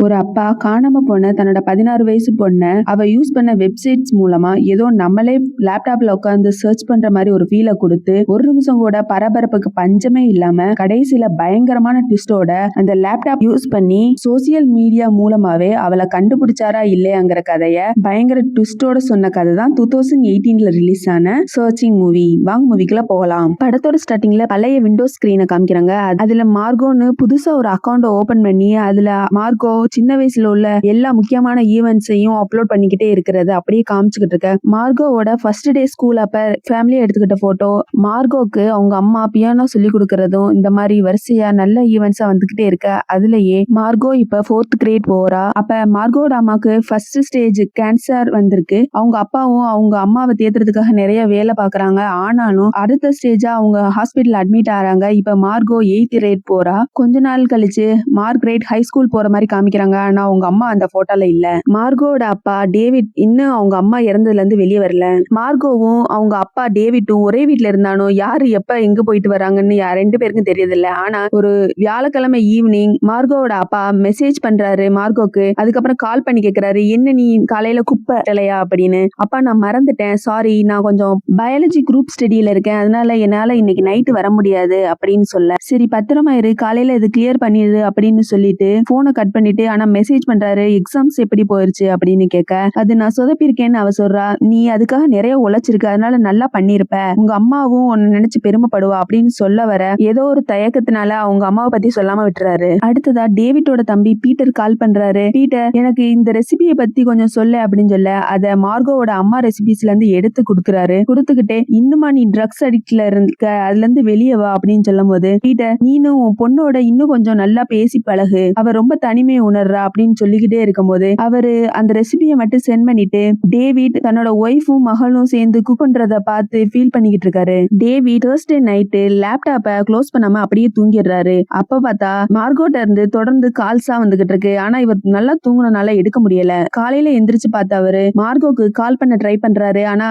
ஒரு அப்பா காணாம போன தன்னோட 16 வயசு பொண்ண அவ யூஸ் பண்ண வெப்சைட்ஸ் மூலமா ஏதோ நம்மளே லேப்டாப்ல உட்காந்து சர்ச் பண்ற மாதிரி ஒரு ஃபீலை கொடுத்து ஒரு நிமிஷம் கூட பரபரப்புக்கு பஞ்சமே இல்லாம கடைசியில பயங்கரமான ட்விஸ்டோட அந்த லேப்டாப் யூஸ் பண்ணி சோசியல் மீடியா மூலமாவே அவளை கண்டுபிடிச்சாரா இல்லையாங்கிற கதைய பயங்கர ட்விஸ்டோட சொன்ன கதை தான் 2018 ரிலீஸ் ஆன சர்ச்சிங் மூவி. வாங்க மூவிக்குள்ள போகலாம். படத்தோட ஸ்டார்டிங்ல பழைய விண்டோஸ் ஸ்கிரீனை காமிக்கிறாங்க. அதுல மார்கோன்னு புதுசா ஒரு அக்கௌண்ட் ஓபன் பண்ணி அதுல மார்கோ சின்ன வயசுல உள்ள எல்லா முக்கியமான ஈவெண்ட்ஸையும் அப்லோட் பண்ணிக்கிட்டே இருக்கிறது அப்படியே காமிச்சுக்கிட்டு இருக்க. மார்கோவோட ஃபர்ஸ்ட் டே ஸ்கூல் அப்ப ஃபேமிலியா எடுத்துக்கிட்ட போட்டோ, மார்கோக்கு அவங்க அம்மா பியானோ சொல்லி கொடுக்கறதும் இந்த மாதிரி வரிசையா நல்ல ஈவெண்ட்ஸா வந்துகிட்டே இருக்க. அதுலயே மார்கோ இப்ப 4th கிரேட் போறா. அப்ப மார்கோட அம்மாக்கு ஃபர்ஸ்ட் ஸ்டேஜ் கேன்சர் வந்திருக்கு. அவங்க அப்பாவும் அவங்க அம்மாவை தேத்துறதுக்காக நிறைய வேலை பாக்குறாங்க. ஆனாலும் அடுத்த ஸ்டேஜா அவங்க ஹாஸ்பிட்டல் அட்மிட் ஆறாங்க. இப்ப மார்கோ 8th கிரேட் போறா. கொஞ்ச நாள் கழிச்சு மார்கரெட் ஹை ஸ்கூல் போற மாதிரி காமிக்கிறாங்க. ஆனா அவங்க அம்மா அந்த போட்டோல இல்ல. மார்கோட அப்பா டேவிட் இன்னும் அவங்க அம்மா இறந்ததுல இருந்து வெளியே வரல. மார்கோவும் அவங்க அப்பா டேவிட்டும் ஒரே வீட்டுல இருந்தானோ யாரு எப்ப எங்க போயிட்டு வராங்கன்னு ரெண்டு பேருக்கும் தெரியறது இல்ல. ஆனா ஒரு வியாழக்கிழமை ஈவினிங் மார்கோவோட அப்பா மெசேஜ் பண்றாரு மார்கோக்கு. அதுக்கப்புறம் கால் பண்ணி கேக்குறாரு, என்ன நீ காலையில குப்பை இல்லையா அப்படின்னு. அப்பா நான் மறந்துட்டேன், சாரி, நான் கொஞ்சம் பயாலஜி குரூப் ஸ்டடியில இருக்கேன், அதனால என்னால இன்னைக்கு நைட்டு வர முடியாது அப்படின்னு சொல்ல. சரி பத்திரமா இரு, காலையில இது கிளியர் பண்ணிடு அப்படின்னு சொல்லிட்டு போனை கட் பண்ணிட்டு ஆனா மெசேஜ் பண்றாரு, எக்ஸாம்ஸ் எப்படி போயிருச்சு அப்படின்னு கேட்க. அது நான் சொதப்பிருக்கேன்னு அவ சொல்றா. நீ அதுக்காக நிறைய உழைச்சிருக்க, அதனால நல்லா பண்ணிருப்ப, உங்க அம்மாவும் உன்னை நினைச்சு பெருமைப்படுவா அப்படின்னு சொல்ல வர ஏதோ ஒரு தயக்கத்தினால அவங்க அம்மாவை பத்தி சொல்லாம விட்டுறாரு. அடுத்ததா டேவிட்டோட தம்பி பீட்டர் கால் பண்றாரு. பீட்டர் எனக்கு இந்த ரெசிபியை பத்தி கொஞ்சம் சொல்லு அப்படின்னு சொல்ல அத மார்கோவோட அம்மா ரெசிபிஸ்ல இருந்து எடுத்து கொடுக்குறாரு. கொடுத்துக்கிட்டே இன்னுமா நீ ட்ரக்ஸ் அடிக்ட்ல இருக்க, அதுல இருந்து வெளியே வா அப்படின்னு சொல்லும் போது பீட்டர் நீனும் உன் பொண்ணோட இன்னும் கொஞ்சம் நல்லா பேசி பழகு, அவ ரொம்ப தனிமையை உணர்றா அப்படின்னு சொல்லிக்கிட்டே இருக்கும்போது அவரு அந்த ரெசிபியை மட்டும் சென்ட் பண்ணிட்டு டேவிட் தன்னோட ஒய்ஃபும் மகளும் சேர்ந்து குக் பண்றத பார்த்து ஃபீல் பண்ணிக்கிட்டு இருக்காரு. டேவிட் தேர்ஸ்டே நைட்டு லேப்டாப்பை க்ளோஸ் பண்ணாம அப்படியே தூங்கிடுறாரு. அப்ப பார்த்தா மார்கோட்ட இருந்து தொடர்ந்து கால்ஸா வந்துகிட்டு இருக்கு. ஆனா இவர் நல்லா தூங்குனனால எடுக்க முடியல. காலையில எந்திரிச்சு பார்த்த அவரு மார்கோக்கு கால் பண்ண ட்ரை பண்றாரு. ஆனா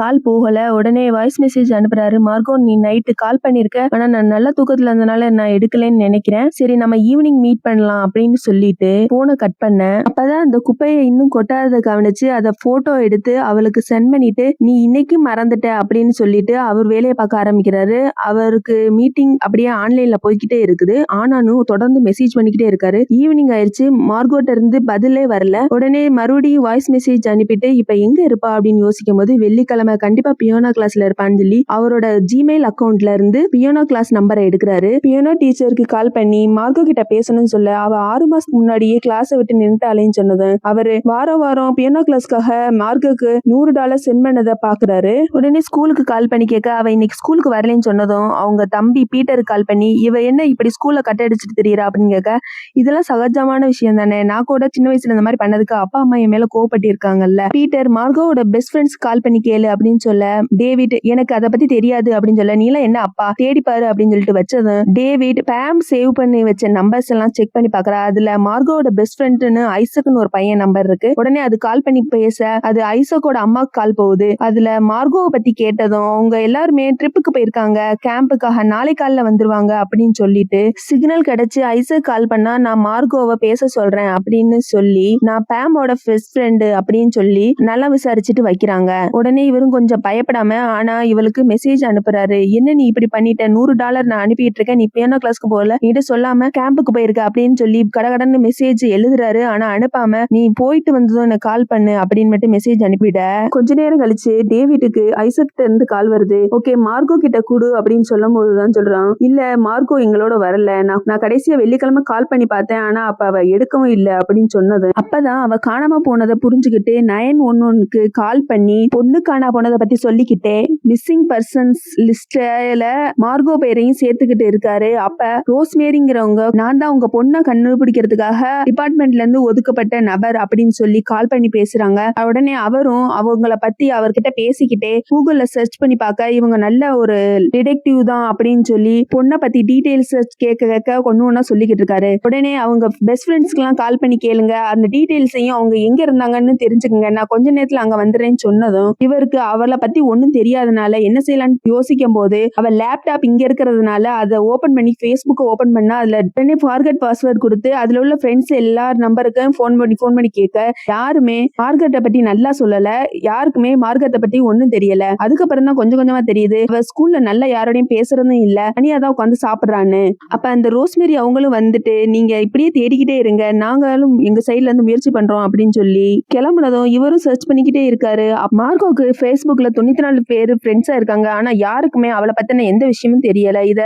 கால் போகல. உடனே வாய்ஸ் மெசேஜ் அனுப்புறாரு, மார்கோ நீ நைட்டு கால் பண்ணிருக்க, ஆனா நான் நல்ல தூக்கத்துல இருந்தனால நான் எடுக்கலன்னு நினைக்கிறேன், சரி நம்ம ஈவினிங் மீட் பண்ணலாம் அப்படின்னு சொல்லிட்டு போனை கட் பண்ண. அப்பதான் அந்த குப்பையை இன்னும் கொட்டாத கவனிச்சு அதை போட்டோ எடுத்து அவளுக்கு சென்ட் பண்ணிட்டு நீ இன்னைக்கு மறந்துட்ட அப்படின்னு சொல்லிட்டு அவர் வேலையை பார்க்க ஆரம்பிக்கிறாரு. அவருக்கு மீட்டிங் அப்படியே ஆன்லைன்ல போய்கிட்டே இருக்குது. ஆனாலும் தொடர்ந்து மெசேஜ் பண்ணிக்கிட்டே இருக்காரு. ஈவினிங் ஆயிடுச்சு, மார்கோட்ட இருந்து பதிலே வரல. உடனே மறுபடியும் வாய்ஸ் மெசேஜ் அனுப்பிட்டு இப்ப எங்க இருப்பா அப்படின்னு யோசிக்கும் போது வெள்ளிக்கிழமை கண்டிப்பா பியோனா கிளாஸ்ல இருப்பான்னு சொல்லி அவரோட ஜிமெயில் அக்கௌண்ட்ல இருந்து பியோனா கிளாஸ் நம்பரை எடுக்கிறாரு. பியோனா டீச்சருக்கு கால் பண்ணி மார்கோ கிட்ட பேசணும்னு சொல்ல அவ 6 மாசத்துக்கு முன்னாடியே கிளாஸை விட்டு நின்றுட்டாலேன்னு சொன்னது. அவரு வாரம் பியானோ கிளாஸ்க்காக மார்க்குக்கு $100 சென்ட் பண்ணதை பாக்குறாரு. உடனே ஸ்கூலுக்கு கால் பண்ணி கேட்க அவ இன்னைக்கு ஸ்கூலுக்கு வரலன்னு சொன்னதும் அவங்க தம்பி பீட்டருக்கு கால் பண்ணி இவ என்ன இப்படி ஸ்கூல்ல கட்ட அடிச்சுட்டு தெரியறா அப்படின்னு கேட்க, இதெல்லாம் சகஜமான விஷயம் தானே, நான் கூட சின்ன வயசுல இந்த மாதிரி பண்ணதுக்கு அப்பா அம்மா என் மேல கோவப்பட்டு இருக்காங்கல்ல. பீட்டர் மார்கோவோட பெஸ்ட் ஃப்ரெண்ட்ஸ் கால் பண்ணி கேளு அப்படின்னு சொல்ல டேவிட் எனக்கு அதை பத்தி தெரியாது அப்படின்னு சொல்ல, நீல என்ன அப்பா தேடிப்பாரு அப்படின்னு சொல்லிட்டு வச்சதும் டேவிட் பேம் சேவ் பண்ணி வச்ச நம்பர்ஸ் எல்லாம் செக் பண்ணி பாக்குறா. அதுல மார்கோவோட பெஸ்ட் ஃப்ரெண்ட்னு ஐசக்னு ஒரு பையன் நம்பர் இருக்கு. உடனே அது கால் பண்ணி பேச அது ஐசக்கோட அம்மாக்கு கால் போகுது. அதுல மார்கோவை பத்தி கேட்டதும் அவங்க எல்லாருமே ட்ரிப்புக்கு போயிருக்காங்க, கேம்புக்காக நாளை காலைல வந்துருவாங்க அப்படின்னு சொல்லிட்டு சிக்னல் கிடைச்சு ஐசக் கால் பண்ணா நான் மார்கோவை பேச சொல்றேன் அப்படின்னு சொல்லி நான் பேமோட பெஸ்ட் ஃப்ரெண்டு அப்படின்னு சொல்லி நல்லா விசாரிச்சுட்டு வைக்கிறாங்க. உடனே இவரும் கொஞ்சம் பயப்படாம ஆனா இவளுக்கு மெசேஜ் அனுப்புறாரு, என்ன நீ இப்படி பண்ணிட்ட, $100 நான் அனுப்பிட்டு இருக்கேன், நீ பியானோ கிளாஸ்க்கு போகல, நீ சொல்லாம கேம்புக்கு போயிருக்க அப்படின்னு சொல்லி கடகடன்னு மெசேஜ் எழுதுறாரு. ஆனா அனுப்பாம நீ போயிட்டு வந்ததும் எனக்கு கால் பண்ணு அப்படின்னு மட்டும் மெசேஜ் அனுப்பிட. கொஞ்ச நேரம் கழிச்சு டேவிட்டுக்கு ஐசக் இருந்து கால் வருது. ஓகே மார்கோ கிட்ட கூடு அப்படின்னு சொல்லும் போதுதான் சொல்றான், இல்ல மார்கோ எங்களோட வரல, நான் கடைசியா வெள்ளிக்கிழமை கால் பண்ணி பார்த்தேன், ஆனா அப்ப அவ எடுக்கவும் இல்லை அப்படின்னு சொன்னது. அப்பதான் அவ காணாம போனதை புரிஞ்சுக்கிட்டு 911க்கு கால் பண்ணி பொண்ணு காணா போனதை பத்தி சொல்லிக்கிட்டே மிஸ்ஸிங் பர்சன்ஸ் லிஸ்ட்ல மார்கோ பேரையும் சேர்த்துக்கிட்டு இருக்காரு. அப்ப ரோஸ்மேரிங்கிறவங்க நான் தான் உங்க பொண்ணை கண்டுபிடிக்கிறதுக்காக டிபார்ட்மெண்ட்ல இருந்து ஒதுக்கப்பட்ட நபர் அப்படின்னு சொல்லி கால் பண்ணி பேசுறாங்க. உடனே அவரும் அவங்கள பத்தி அவர்கிட்ட பேசிக்கிட்டே கூகுள்ல சர்ச் பண்ணி பார்க்க இவங்க நல்ல ஒரு டிடெக்டிவ் தான் அப்படின்னு சொல்லி பொண்ணை பத்தி டீடைல்ஸ் கேட்க ஒண்ணு சொல்லிக்கிட்டு இருக்காரு. உடனே அவங்க பெஸ்ட் ஃப்ரெண்ட்ஸ்க்கு எல்லாம் கால் பண்ணி கேளுங்க, அந்த டீடைல்ஸையும் அவங்க எங்க இருந்தாங்கன்னு தெரிஞ்சுக்கங்க, நான் கொஞ்ச நேரத்துல அங்க வந்துடுறேன்னு சொன்னதும் இவருக்கு அவளை பத்தி ஒண்ணும் தெரியாதனால என்ன செய்யலாம்னு யோசிக்கும் போது அவ லேப்டாப் இங்க இருக்கிறதுனால அதை ஓபன் பண்ணி Facebook ஓபன் பண்ணா அதுல உடனே ஃபார்கட் பாஸ்வேர்ட் கொடுத்து அதுல உள்ள ஃப்ரெண்ட்ஸ் எல்லார் நம்பருக்கும் ஃபோன் பண்ணி கேட்க யாருமே மார்கரெட்டை பத்தி நல்லா சொல்லல. யாருக்குமே மார்கரெட்டை பத்தி ஒண்ணும் தெரியல. அதுக்கப்புறம் தான் கொஞ்சம் கொஞ்சமா தெரியுது அவ ஸ்கூல்ல நல்லா யாரோடையும் பேசுறதும் இல்ல, தனியா தான் உட்காந்து சாப்பிடுறான்னு. அப்ப அந்த ரோஸ்மேரி அவங்களும் வந்துட்டு நீங்க இப்படியே தேடிக்கிட்டே இருங்க, நாங்களும் எங்க சைட்ல இருந்து முயற்சி பண்றோம் அப்படின்னு சொல்லி கிளம்புனதும் இவரும் சர்ச் பண்ணிக்கிட்டே இருக்காரு. மார்கோக்கு Facebookல 94 பேரு ஃப்ரெண்ட்ஸா இருக்காங்க. ஆனா யாருக்குமே அவளை பத்தின எந்த விஷயமும் தெரியல. இத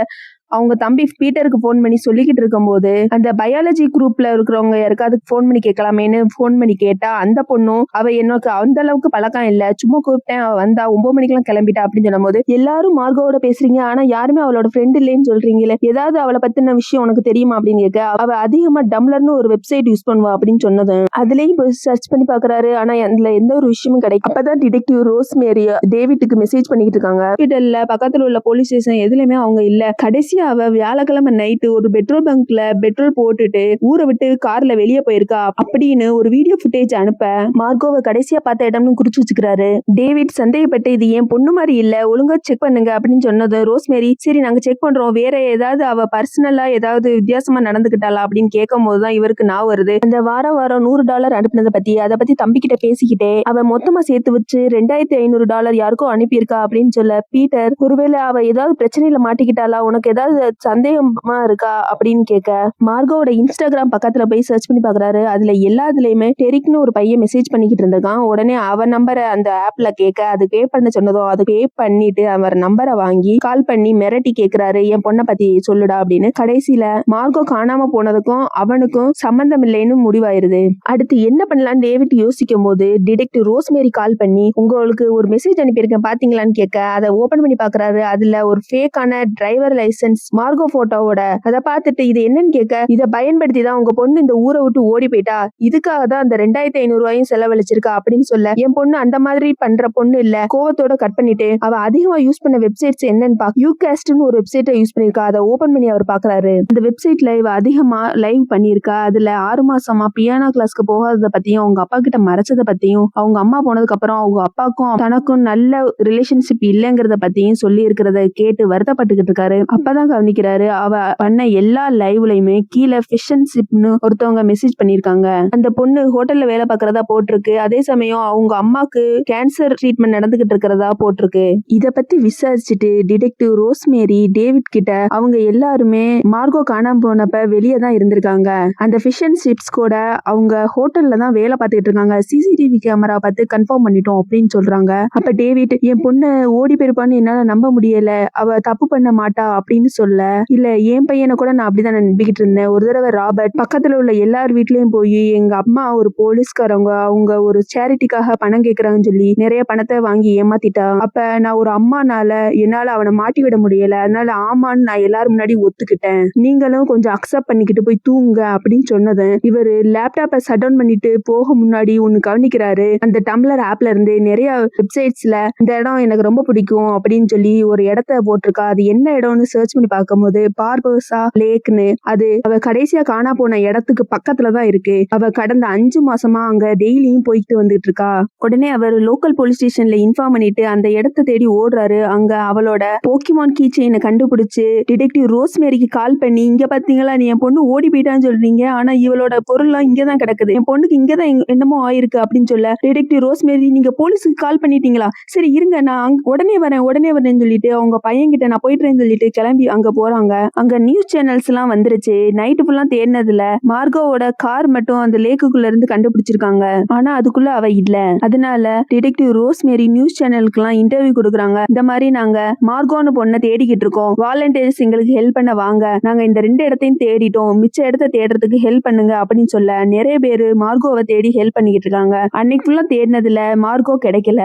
அவங்க தம்பி பீட்டருக்கு ஃபோன் பண்ணி சொல்லிக்கிட்டு இருக்கும்போது அந்த பயாலஜி குரூப்ல இருக்கிறவங்க யாருக்காவது ஃபோன் பண்ணி கேட்கலாமேன்னு ஃபோன் பண்ணி கேட்டா அந்த பொண்ணும் அவ எனக்கு அந்த அளவுக்கு பழக்கம் இல்ல, சும்மா கூப்பிட்டேன், அவ வந்தா 9 மணிக்கெல்லாம் கிளம்பிட்டா அப்படின்னு சொல்லும் போது எல்லாரும் மார்கோவோட பேசுறீங்க, ஆனா யாருமே அவளோட ஃப்ரெண்ட் இல்லைன்னு சொல்றீங்களே, ஏதாவது அவளை பத்தின விஷயம் உனக்கு தெரியுமா அப்படின்னு கேட்க அவ அதிகமா டம்ளர்னு ஒரு வெப்சைட் யூஸ் பண்ணுவா அப்படின்னு சொன்னது. அதுலயும் போய் சர்ச் பண்ணி பாக்குறாரு. ஆனா அதுல எந்த ஒரு விஷயமும் கிடைக்கும். அப்பதான் டிடெக்டிவ் ரோஸ்மேரி டேவிட்டுக்கு மெசேஜ் பண்ணிக்கிட்டு இருக்காங்க. ஹாஸ்பிட்டல்ல பக்கத்துல உள்ள போலீஸ் ஸ்டேஷன் எதுலயுமே அவங்க இல்ல. கடைசி அவ வியாழக்கிழமை நைட்டு ஒரு பெட்ரோல் பங்க்ல பெட்ரோல் போட்டுட்டு ஊரை விட்டு கார்ல வெளியே போயிருக்கா அப்படின்னு ஒரு வீடியோ ஃபுட்டேஜ் அனுப்ப மார்கோவை கடைசியா பார்த்த இடம்னு குறிச்சு வச்சுக்கிறாரு. டேவிட் சந்தேகப்பட்டு இது ஏன் பொண்ணு மாதிரி இல்ல, ஒழுங்கா செக் பண்ணுங்க அப்படின்னு சொன்னது ரோஸ்மேரி சரி நாங்க செக் பண்றோம், வேற ஏதாவது அவ பர்சனலா ஏதாவது வித்தியாசமா நடந்துகிட்டாளா அப்படின்னு கேட்கும் போதுதான் இவருக்கு நான் வருது அந்த வாரம் $100 அனுப்பினதை பத்தி. அதை பத்தி தம்பிக்கிட்ட பேசிக்கிட்டே அவ மொத்தமா சேர்த்து வச்சு $2500 யாருக்கும் அனுப்பியிருக்கா அப்படின்னு சொல்ல பீட்டர் ஒருவேளை அவ ஏதாவது பிரச்சனையில மாட்டிக்கிட்டாளா, உனக்கு ஏதாவது சந்தேகமா இருக்கா அப்படின்னு கேட்க மார்கோவோட இன்ஸ்டாகிராம் பக்கத்துல போய் சர்ச் பண்ணி பாக்குறாரு. அதுல எல்லாத்துலயுமே டெரிக்னு ஒரு பையன் மெசேஜ் பண்ணிக்கிட்டு இருந்திருக்கான். உடனே அவன் நம்பரை அந்த ஆப்ல கேட்க அது பே பண்ண சொன்னதும் அது பே பண்ணிட்டு அவர் நம்பரை வாங்கி கால் பண்ணி மிரட்டி கேக்குறாரு என் பொண்ணை பத்தி சொல்லுடா அப்படின்னு. கடைசியில மார்கோ காணாம போனதுக்கும் அவனுக்கும் சம்பந்தம் இல்லைன்னு முடிவாயிருது. அடுத்து என்ன பண்ணலான்னு டேவிட் யோசிக்கும் போது டிடெக்டிவ் ரோஸ்மேரி கால் பண்ணி உங்களுக்கு ஒரு மெசேஜ் அனுப்பியிருக்கேன் பாத்தீங்களான்னு கேட்க அதை ஓபன் பண்ணி பாக்குறாரு. அதுல ஒரு ஃபேக்கான டிரைவர் லைசன்ஸ் மார்கோ போட்டோவோட. அதை பார்த்துட்டு இது என்னன்னு கேட்க இதை பயன்படுத்தி தான் உங்க பொண்ணு இந்த ஊரை விட்டு ஓடி போயிட்டா, இதுக்காக தான் அந்த $2500 செலவழிச்சிருக்கா அப்படின்னு சொல்ல என் பொண்ணு அந்த மாதிரி பண்ற பொண்ணு இல்ல. கோவத்தோட கட் பண்ணிட்டு அவ அதிகமா யூஸ் பண்ண வெப்சைட்ஸ் என்னன்னு பாக்க யூகாஸ்ட்னு ஒரு வெப்சைட்டை யூஸ் பண்ணிருக்கா. அதை ஓபன் பண்ணி அவர் பாக்குறாரு. அந்த வெப்சைட்ல இவ அதிகமா லைவ் பண்ணிருக்கா. அதுல 6 மாசமா பியானோ கிளாஸ்க்கு போகாததை பத்தியும் அவங்க அப்பா கிட்ட மறைச்சதை பத்தியும் அவங்க அம்மா போனதுக்கு அப்புறம் அவங்க அப்பாக்கும் தனக்கும் நல்ல ரிலேஷன்ஷிப் இல்லைங்கிறத பத்தியும் சொல்லி இருக்கிறத கேட்டு வருத்தப்பட்டுக்கிட்டு இருக்காரு. அப்பதான் கவனிக்கிறாரு அவ பண்ண எல்லா லைவ்லயுமே கீழே ஃபிஷ் அண்ட் சிப்னு ஒருத்தவங்க மெசேஜ் பண்ணிருக்காங்க. அந்த பொண்ணு ஹோட்டல்ல வேலை பார்க்கறதா போட்டிருக்கு. அதே சமயம் அவங்க அம்மாக்கு கேன்சர் ட்ரீட்மெண்ட் நடந்துகிட்டு இருக்கிறதா போட்டிருக்கு. இத பத்தி விசாரிச்சுட்டு டிடெக்டிவ் ரோஸ்மேரி டேவிட் கிட்ட அவங்க எல்லாருமே மார்கோ காணாம போனப்ப வெளியே தான் இருந்திருக்காங்க, அந்த ஃபிஷ் அண்ட் சிப்ஸ் கூட அவங்க ஹோட்டல்ல தான் வேலை பார்த்துட்டு இருக்காங்க, சிசிடிவி கேமரா பார்த்து கன்ஃபார்ம் பண்ணிட்டோம் அப்படின்னு சொல்றாங்க. அப்ப டேவிட் என் பொண்ணு ஓடி போயிருப்பான்னு என்னால நம்ப முடியல, அவ தப்பு பண்ண மாட்டா அப்படின்னு சொல்ல இல்ல என் பையனை கூட நான் அப்படிதான் நம்பிக்கிட்டு இருந்தேன். ஒரு தடவை ராபர்ட் பக்கத்துல உள்ள எல்லார் வீட்லயும் போய் எங்க அம்மா ஒரு போலீஸ்காரங்க அவங்க ஒரு சேரிட்டிக்காக பணம் கேட்கறாங்கன்னு சொல்லி நிறைய பணத்தை வாங்கி ஏமாத்திட்டா. அப்ப நான் ஒரு அம்மானால என்னால அவனை மாட்டி விட முடியல, அதனால ஆமான்னு நான் எல்லாரும் முன்னாடி ஒத்துக்கிட்டேன், நீங்களும் கொஞ்சம் அக்செப்ட் பண்ணிக்கிட்டு போய் தூங்க அப்படின்னு சொன்னது. இவரு லேப்டாப்பை ஷட் டவுன் பண்ணிட்டு போக முன்னாடி ஒண்ணு கவனிக்கிறாரு. அந்த டம்ளர் ஆப்ல இருந்து நிறைய வெப்சைட்ஸ்ல இந்த இடம் எனக்கு ரொம்ப பிடிக்கும் அப்படின்னு சொல்லி ஒரு இடத்த போட்டிருக்கா. அது என்ன இடம்னு சர்ச் பண்ணி பார்க்கும்போது பார்போசா லேக்னு, அது அவ கடைசியா காணா போன இடத்துக்கு பக்கத்துலதான் இருக்கு. அவ கடந்த 5 மாசமா அங்க டெய்லியும் போயிட்டு வந்துட்டு இருக்கா. உடனே அவர் லோக்கல் போலீஸ் ஸ்டேஷன்ல இன்ஃபார்ம் பண்ணிட்டு அந்த இடத்தை தேடி ஓடுறாரு. அங்க அவளோட போக்கிமான் கீ செயினை கண்டுபிடிச்சு டிடெக்டிவ் ரோஸ்மேரிக்கு கால் பண்ணி இங்க பாத்தீங்களா நீ என் பொண்ணு ஓடி போயிட்டான்னு சொல்றீங்க, ஆனா இவளோட பொருள்லாம் இங்கதான் கிடக்குது, என் பொண்ணுக்கு இங்கதான் என்னமோ ஆயிருக்கு அப்படின்னு சொல்ல டிடெக்டிவ் ரோஸ்மேரி நீங்க போலீஸுக்கு கால் பண்ணிட்டீங்களா, சரி இருங்க நான் உடனே வரேன்னு சொல்லிட்டு அவங்க பையன் கிட்ட நான் போயிட்டுறேன்னு சொல்லிட்டு கிளம்பி அங்க போறாங்க. அங்க நியூஸ் சேனல்ஸ் எல்லாம் வந்துருச்சு. நைட்டு ஃபுல்லா தேடினதுல மார்கோவோட கார் மட்டும் அந்த லேக்குள்ள இருந்து கண்டுபிடிச்சிருக்காங்க. ஆனா அதுக்குள்ள அவ இல்ல. அதனால டிடெக்டிவ் ரோஸ்மேரி நியூஸ் சேனலுக்கு எல்லாம் இன்டர்வியூ கொடுக்குறாங்க. இந்த மாதிரி நாங்க மார்கோன்னு பொண்ணை தேடிக்கிட்டு இருக்கோம், வாலண்டியர்ஸ் எங்களுக்கு ஹெல்ப் பண்ண வாங்க, நாங்க இந்த 2 இடத்தையும் தேடிட்டோம், மிச்ச இடத்த தேடுறதுக்கு ஹெல்ப் பண்ணுங்க அப்படின்னு சொல்ல நிறைய பேரு மார்கோவை தேடி ஹெல்ப் பண்ணிக்கிட்டு இருக்காங்க. அன்னைக்கு ஃபுல்லா தேடினதுல மார்கோ கிடைக்கல.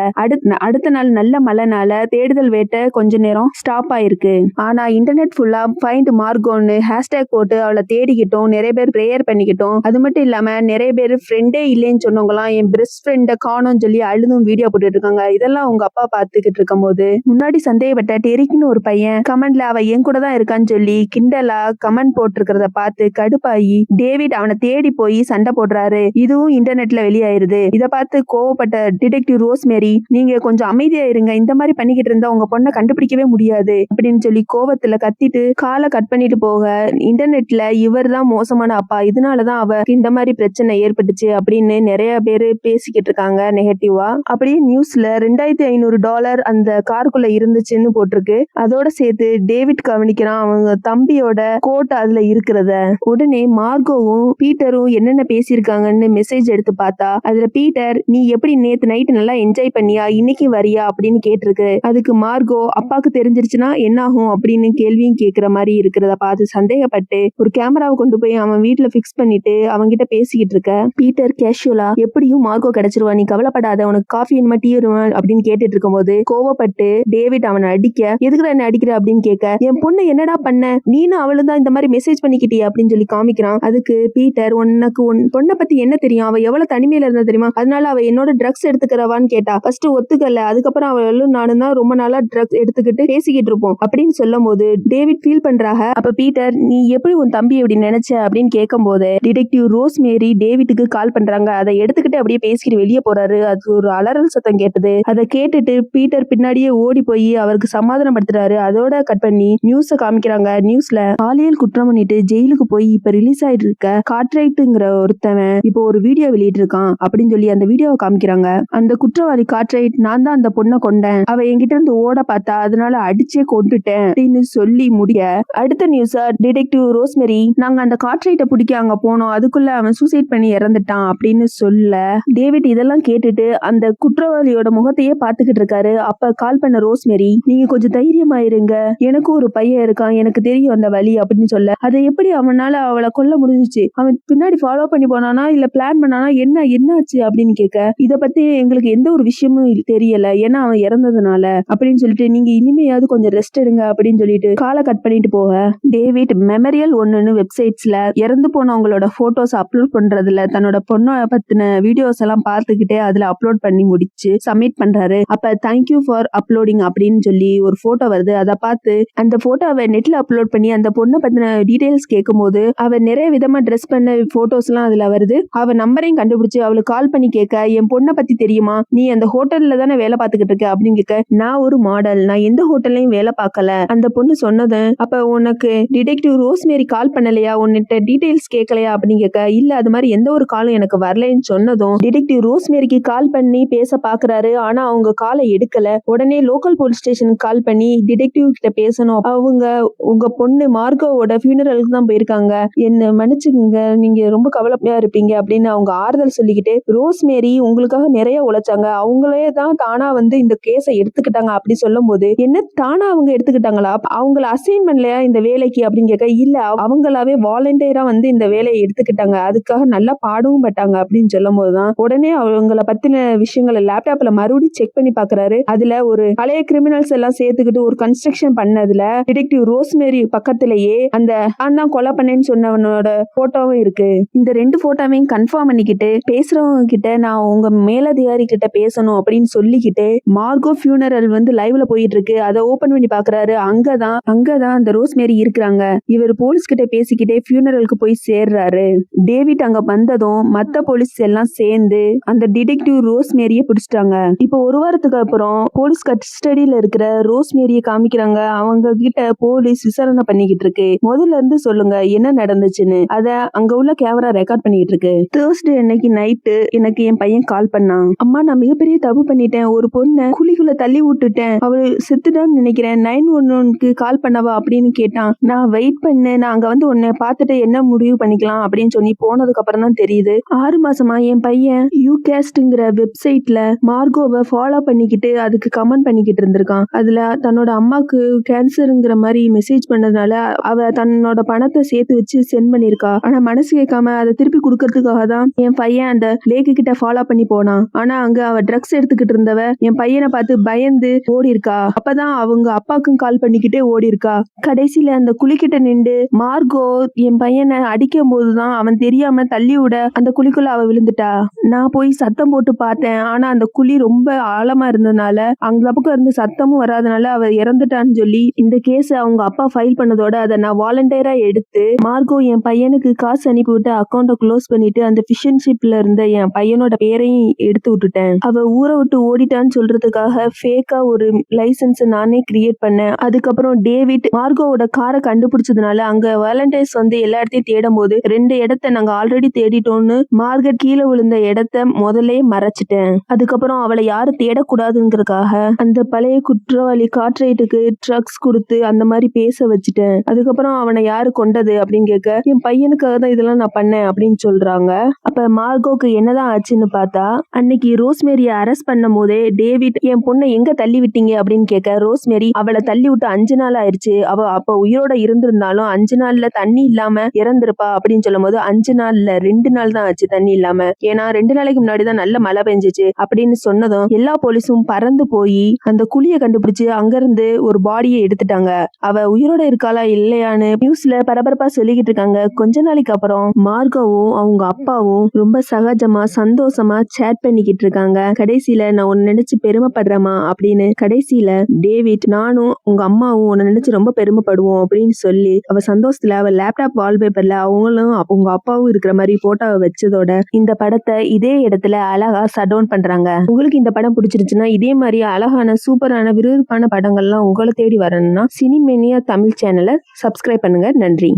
அடுத்த நாள் நல்ல மழைனால தேடுதல் வேட்டை கொஞ்ச நேரம் ஸ்டாப் ஆயிருக்கு. ஆனா இன்டர்நெட் ஃபுல்லா ஃபைண்ட் மார்கோன்னு ஹேஷ்டேக் போட்டு அவளை தேடிக்கிட்டோம், நிறைய பேர் பிரேயர் பண்ணிக்கிட்டோம். அது மட்டும் இல்லாம நிறைய பேர் ஃப்ரெண்டே இல்லைன்னு சொன்னவங்களாம் என் பெஸ்ட் ஃப்ரெண்ட காணோம்னு சொல்லி அழுதும் வீடியோ போட்டுட்டு இருக்காங்க. இதெல்லாம் உங்க அப்பா பாத்துக்கிட்டு இருக்கும் போது முன்னாடி சந்தேகப்பட்ட டெரிக்னு ஒரு பையன் கமெண்ட்ல அவ என் கூட தான் இருக்கான்னு சொல்லி கிண்டலா கமெண்ட் போட்டிருக்கிறத பார்த்து கடுப்பாயி டேவிட் அவனை தேடி போய் சண்டை போடுறாரு. இதுவும் இன்டர்நெட்ல வெளியாயிருது. இதை பார்த்து கோவப்பட்ட டிடெக்டிவ் ரோஸ்மேரி நீங்க கொஞ்சம் அமைதியா இருங்க, இந்த மாதிரி பண்ணிக்கிட்டு இருந்தா உங்க பொண்ணை கண்டுபிடிக்கவே முடியாது அப்படின்னு சொல்லி கோவத்துல கத்திட்டு காலை கட் பண்ணிட்டு போக இன்டர்நெட்ல இவர் தான் மோசமான அப்பா, இதனாலதான் அவருக்கு இந்த மாதிரி பிரச்சனை ஏற்பட்டுச்சு அப்படின்னு நிறைய பேரு பேசிக்கிட்டு இருக்காங்க நெகட்டிவா. அப்படியே நியூஸ்ல $2500 அந்த காருக்குள்ள இருந்துச்சுன்னு போட்டிருக்கு. அதோட சேர்த்து டேவிட் கவனிக்கிறான் அவங்க தம்பியோட கோட் அதுல இருக்கிறத. உடனே மார்கோவும் பீட்டரும் என்னென்ன பேசியிருக்காங்கன்னு மெசேஜ் எடுத்து பார்த்தா அதுல பீட்டர், நீ எப்படி நேத்து நைட்டு நல்லா என்ஜாய் பண்ணியா, இன்னைக்கு வரியா அப்படின்னு கேட்டிருக்கு. அதுக்கு மார்கோ, அப்பாக்கு தெரிஞ்சிருச்சுன்னா என்ன ஆகும் அப்படின்னு கேள்வியும் கேட்கிற மாதிரி இருக்கிறத பார்த்து சந்தேகப்பட்டு ஒரு கேமராவை கொண்டு போய் அவன் வீட்டுல பிக்ஸ் பண்ணிட்டு அவன்கிட்ட பேசிக்கிட்டு இருக்க. பீட்டர் கேஷுவலா, எப்படியும் மார்கோ கிடைச்சிருவா, நீ கவலைப்படாத, உனக்கு காஃபி வேணுமா டீ வேணுமா அப்படின்னு கேட்டுட்டு இருக்கும்போது கோவப்பட்டு டேவிட் அவனை அடிக்க, எதுக்குடா என்ன அடிக்கிற அப்படின்னு கேட்க, என் பொண்ணு என்னடா பண்ண, நீனும் அவளும் தான் இந்த மாதிரி மெசேஜ் பண்ணிக்கிட்டியா அப்படின்னு சொல்லி காமிக்கிறான். அதுக்கு பீட்டர், உனக்கு உன் பொண்ணை பத்தி என்ன தெரியும், அவ எவ்வளவு தனிமையில இருந்தா தெரியுமா, அதனால அவ என்னோட ட்ரக்ஸ் எடுத்துக்கிறவான்னு கேட்டா. ஃபர்ஸ்ட் ஒத்துக்கல, அதுக்கப்புறம் அவளும் நானும் தான் ரொம்ப நாளா ட்ரக்ஸ் எடுத்துக்கிட்டு பேசிக்கிட்டு இருப்போம் அப்படின்னு சொல்லும் போது டேவிட் ஃபீல் பண்றாங்க. அப்ப பீட்டர், நீ எப்படி உன் தம்பி எப்படி நினைச்ச அப்படின்னு கேட்கும் போது டிடெக்டிவ் ரோஸ் மேரி டேவிட்டுக்கு கால் பண்றாங்க. அதை எடுத்துக்கிட்டு அப்படியே பேசிக்கிட்டு வெளியே போறாரு. அது ஒரு அலறல் சத்தம் கேட்டது. அதை கேட்டுட்டு பீட்டர் பின்னாடியே ஓடி போய் அவருக்கு சமாதானப்படுத்துறாரு. அதோட கட் பண்ணி நியூஸ காமிக்கிறாங்க. நியூஸ்ல பாலியல் குற்றம் பண்ணிட்டு ஜெயிலுக்கு போய் இப்ப ரிலீஸ் ஆயிட்டு இருக்க கார்ட்ரைட்டுங்கிற ஒருத்தவன் இப்போ ஒரு வீடியோ வெளியிட்டு இருக்கான் அப்படின்னு சொல்லி அந்த வீடியோவை காமிக்கிறாங்க. அந்த குற்றவாளி கார்ட்ரைட், நான் தான் அந்த பொண்ணை கொண்டேன், அவ என்கிட்ட இருந்து ஓட பார்த்தா அதனால அடிச்சே கொண்டுட்டேன் அப்படின்னு சொல்லி முடிய அடுத்த நியூஸா டிடெக்டிவ் ரோஸ்மெரி, நாங்க அந்த கார்ட்ரைட்டை பிடிக்க அங்க போனோம், அதுக்குள்ள அவன் சூசைட் பண்ணி இறந்துட்டான் அப்படின்னு சொல்ல டேவிட் இதெல்லாம் கேட்டுட்டு அந்த குற்றவாளியோட முகத்தையே பாத்துக்கிட்டு இருக்காரு. அப்ப கால் பண்ண ரோஸ்மெரி, நீங்க கொஞ்சம் தைரியமாயிருங்க, எனக்கும் ஒரு பையன் இருக்கான், எனக்கு தெரியும் அந்த வழி அப்படின்னு சொல்ல, அதை எப்படி அவனால அவளை கொல்ல முடிஞ்சிச்சு, அவன் பின்னாடி ஃபாலோ பண்ணி போனானா இல்ல பிளான் பண்ணானா, என்னாச்சு அப்படின்னு கேட்க, இத பத்தி எங்களுக்கு எந்த ஒரு விஷயமும் தெரியல, ஏன்னா அவன் இறந்ததுனால அப்படின்னு சொல்லிட்டு நீங்க இனிமையாவது கொஞ்சம் ரெஸ்ட் எடுங்க அப்படின்னு சொல்லிட்டு காலை கட் பண்ணிட்டு போக டேவிட் மெமரியல் ஒன்னுன்னு வெப்சைட்ஸ்ல இறந்து போனவங்களோட போட்டோஸ் அப்லோட் பண்றதுல தன்னோட பொண்ணை பத்தின வீடியோஸ் எல்லாம் பார்த்துக்கிட்டே அதுல அப்லோட் பண்ணி முடிச்சு சப்மிட் பண்றாரு. அப்ப தேங்க்யூ ஃபார் அப்லோடிங் அப்படின்னு சொல்லி ஒரு போட்டோ வருது. அதை பார்த்து அந்த போட்டோவை நெட்ல அப்லோட் பண்ணி அந்த பொண்ணை பத்தின டீடைல்ஸ் கேட்கும் போது அவ நிறைய விதமா ட்ரெஸ் பண்ண போட்டோஸ் எல்லாம் அதுல வருது. அவ நம்பரையும் கண்டுபிடிச்சு அவளுக்கு கால் பண்ணி கேட்க, என் பொண்ணை பத்தி தெரியுமா, நீ அந்த ஹோட்டல்ல தானே வேலை பார்த்துக்கிட்டு இருக்க அப்படின்னு கேட்க, நான் ஒரு மாடல், நான் எந்த ஹோட்டல்லையும் வேலை பார்க்கல. அந்த பொண்ணு சொன்னது, அப்ப உனக்கு டிடெக்டிவ் ரோஸ்மேரி கால் பண்ணலையா, உன்னிட்ட டீடைல்ஸ் கேட்கலையா அப்படின்னு கேட்க, இல்ல அது மாதிரி எந்த ஒரு காலும் எனக்கு வரலன்னு சொன்னதும் டிடெக்டிவ் ரோஸ்மேரிக்கு கால் பண்ணி பேச பாக்குறாரு. ஆனா அவங்க காலை எடுக்கல. உடனே லோக்கல் போலீஸ் ஸ்டேஷனுக்கு கால் பண்ணி டிடெக்டிவ் கிட்ட பேசணும், அவங்க உங்க பொண்ணு மார்கோவோட ஃபியூனரலுக்கு தான் போயிருக்காங்க, என்ன மன்னிச்சுங்க, நீங்க ரொம்ப கவலையா இருப்பீங்க அப்படின்னு அவங்க ஆறுதல் சொல்லிக்கிட்டு, ரோஸ்மேரி உங்களுக்காக நிறைய உழைச்சாங்க, அவங்களே தான் தானா வந்து இந்த கேஸை எடுத்துக்கிட்டாங்க அப்படி சொல்லும் போது, என்ன தானா அவங்க எடுத்துக்கிட்டாங்களா, அவங்கள அசைன் பண்ணலையா இந்த வேலைக்கு அப்படின்னு கேட்க, இல்ல அவங்களாவே வாலண்டியரா வந்து இந்த வேலையை எடுத்துக்கிட்டாங்க, அதுக்காக நல்லா பாடவும் பட்டாங்க அப்படின்னு சொல்லும் போதுதான் உடனே அவங்கள பத்தின விஷயங்களை லேப்டாப்ல மறுபடியும் செக் பண்ணி பாக்குறாரு. அதுல ஒரு பழைய கிரிமினல்ஸ் எல்லாம் சேர்த்துக்கிட்டு ஒரு கன்ஸ்ட்ரக்ஷன் பண்ணதுல டிடெக்டிவ் ரோஸ்மேரி பக்கத்திலேயே அந்த நான் தான் கொலை பண்ணேன்னு சொன்னவனோட போட்டோவும் இருக்கு. இந்த 2 போட்டோவையும் கன்ஃபார்ம் பண்ணிக்கிட்டு பேசுறவங்க கிட்ட நான் உங்க மேலதிகாரி கிட்ட பேசணும் அப்படின்னு சொல்லிக்கிட்டு மார்கோ ஃபியூனரல் வந்து லைவ்ல போயிட்டு இருக்கு. அதை ஓபன் பண்ணி பாக்குறாரு. அங்கதான் அந்த ரோஸ்மேரி இருக்கிறாங்க. இவர் போலீஸ் கிட்ட பேசிக்கிட்டே ஃபியூனரலுக்கு போய் சேர்றாரு. டேவிட் அங்க வந்ததும் மத்த போலீஸ் எல்லாம் சேர்ந்து அந்த டிடெக்டிவ் ரோஸ்மேரியை பிடிச்சிட்டாங்க. இப்போ ஒரு வாரத்துக்கு அப்புறம் போலீஸ் கஸ்டடியில இருக்கிற ரோஸ்மேரியை காமிக்கிறாங்க. அவங்க கிட்ட போலீஸ் விசாரணை பண்ணிக்கிட்டு இருக்கு. முதல்ல இருந்து சொல்லுங்க என்ன நடந்துச்சுன்னு. அத அங்க உள்ள கேமரா ரெக்கார்ட் பண்ணிட்டு இருக்கு. தேர்ஸ்டே அன்னைக்கு நைட்டு எனக்கு என் பையன் கால் பண்ணான். அம்மா, நான் மிகப்பெரிய தப்பு பண்ணிட்டேன், ஒரு பொண்ணை குழிக்குள்ள தள்ளி விட்டுட்டேன், அவள் செத்துட்டான்னு நினைக்கிறேன், 911க்கு கால் பண்ணவா அப்படின்னு கேட்டான். நான் வெயிட் பண்ணேன், நான் அங்க வந்து உன்னை பார்த்துட்டு என்ன முடிவு பண்ணிக்கலாம் அப்படின்னு சொல்லி போனதுக்கு அப்புறம் தான் தெரியுது, 6 மாசமா என் பையன் யூகாஸ்ட்ங்கிற வெப்சைட்ல மார்கோவை ஃபாலோ பண்ணிக்கிட்டு அதுக்கு கமெண்ட் பண்ணிக்கிட்டு இருந்திருக்கான். அதுல தன்னோட அம்மாக்கு கேன்சருங்கிற மாதிரி மெசேஜ் பண்ணதுனால அவ தன்னோட பணத்தை சேர்த்து வச்சு சென்ட் பண்ணிருக்கா. ஆனா மனசு கேட்காம அதை திருப்பி கொடுக்கறதுக்காக தான் என் பையன் அந்த லேக்கு கிட்ட ஃபாலோ பண்ணி போனான். ஆனா அங்க அவ ட்ரக்ஸ் எடுத்துக்கிட்டு இருந்தவ என் பையனை பார்த்து பயந்து ஓடி இருக்கா. அப்பதான் அவங்க அப்பாக்கும் கால் பண்ணிக்கிட்டே ஓடி இருக்கா. கடைசியில அந்த குழிக்கிட்ட நின்று மார்கோ என் பையனை அடிக்கும் போதுதான் அவன் தெரியாம தள்ளி விட அந்த குழிக்குள்ள அவ விழுந்துட்டா. நான் போய் சத்தம் போட்டு பார்த்தேன். ஆனா அந்த குழி ரொம்ப ஆழமா இருந்ததுனால அந்த பக்கம் இருந்து சத்தமும் வராதனால அவ இறந்துட்டான்னு சொல்லி இந்த கேஸ் அவங்க அப்பா ஃபைல் பண்ணதோட அதை நான் வாலண்டியரா எடுத்து மார்கோ என் பையனுக்கு காசு அனுப்பிவிட்டு அக்கௌண்ட்டை க்ளோஸ் பண்ணிட்டு அந்த ஃபிஷன்ஷிப்ல இருந்த என் பையனோட பேரையும் எடுத்து விட்டுட்டேன். அவ ஊரை விட்டு ஓடிட்டான்னு சொல்றதுக்காக ஃபேக்கா ஒரு லைசன்ஸ் நானே கிரியேட் பண்ணேன். அதுக்கப்புறம் டேவிட் மார்கோவோட காரை கண்டுபிடிச்சதுனால அங்க வேலண்டைன்ஸ் வந்து எல்லா இடத்தையும் தேடும் போது 2 இடத்த நாங்க ஆல்ரெடி தேடிட்டோம்னு மார்கட் கீழே விழுந்த இடத்த முதல்ல மறைச்சிட்டேன். அதுக்கப்புறம் அவளை யாரும் தேடக்கூடாதுங்கிறதுக்காக அந்த பழைய குற்றவாளி கார்ட்ரைட்டுக்கு ட்ரக்ஸ் கொடுத்து அந்த மாதிரி பேச வச்சுட்டேன். அதுக்கப்புறம் அவனை யாரு கொண்டது அப்படின்னு கேட்க என் பையனுக்காக தான் இதெல்லாம் நான் பண்ணேன் அப்படின்னு சொல்றாங்க. அப்ப மார்கோக்கு என்னதான் ஆச்சுன்னு பார்த்தா அன்னைக்கு ரோஸ்மேரிய அரெஸ்ட் பண்ணும் போதே டேவிட் என் பொண்ணை எங்க தள்ளி விட்டீங்க அப்படின்னு கேட்க ரோஸ்மேரி அவளை தள்ளி விட்டு 5 நாள் ஆயிடுச்சு, அவ அப்ப உயிரோட இருந்திருந்தாலும் 5 நாள்ல தண்ணி இல்லாம இறந்திருப்பா அப்படின்னு சொல்லும் போது 5 நாள்ல 2 நாள் தான் ஆச்சு தண்ணி இல்லாம. ஏன்னா 2 நாளைக்கு முன்னாடிதான் நல்ல மழை பெஞ்சிச்சு அப்படின்னு சொன்னதும் எல்லா போலீஸும் பறந்து போய் அந்த குழியை கண்டுபிடிச்சு அங்க இருந்து ஒரு பாடியை எடுத்துட்டாங்க. அவ உயிரோட இருக்காளா இல்லையான்னு நியூஸ்ல பரபரப்பா சொல்லிக்கிட்டு இருக்காங்க. கொஞ்ச நாளைக்கு அப்புறம் மார்கோவும் அவங்க அப்பாவும் ரொம்ப சகஜமா சந்தோஷமா சேட் பண்ணிக்கிட்டு இருக்காங்க. கடைசியில நான் உன்னை நினைச்சு பெருமைப்படுறேமா அப்படின்னு கடைசியில டேவிட் நானும் உங்க அம்மாவும் உன்னை நினைச்சு ரொம்ப பெருமைப்படுவோம் அப்படின்னு சொல்லி அவ சந்தோஷத்துல அவ லேப்டாப் வால்பேப்பர்ல அவங்களும் உங்க அப்பாவும் இருக்கிற மாதிரி போட்டோவை வச்சதோட இந்த படத்தை இதே இடத்துல அழகா ஷட் டவுன் பண்றாங்க. உங்களுக்கு இந்த படம் பிடிச்சிருச்சுன்னா இதே மாதிரி அழகான சூப்பரான விறுவிறுப்பான படங்கள்லாம் உங்களை தேடி வரணும்னா சினிமேனியா தமிழ் சேனலை சப்ஸ்கிரைப் பண்ணுங்க. நன்றி.